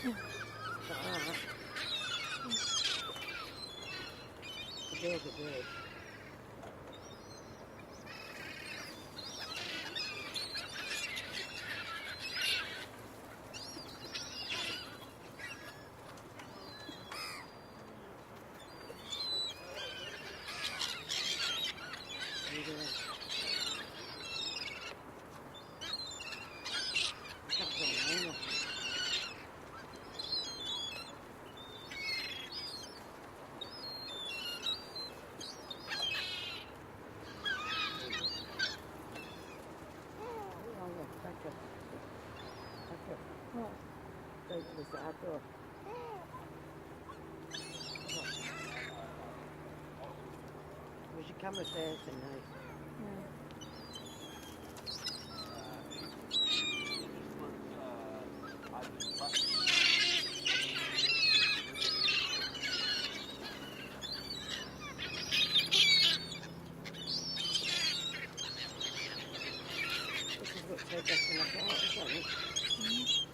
Ah, good bird. How you doing? That's all right. Oh, look, back up. Back up. Oh, go to the side door. Where's your camera facing now? This is what they're getting up out, isn't it?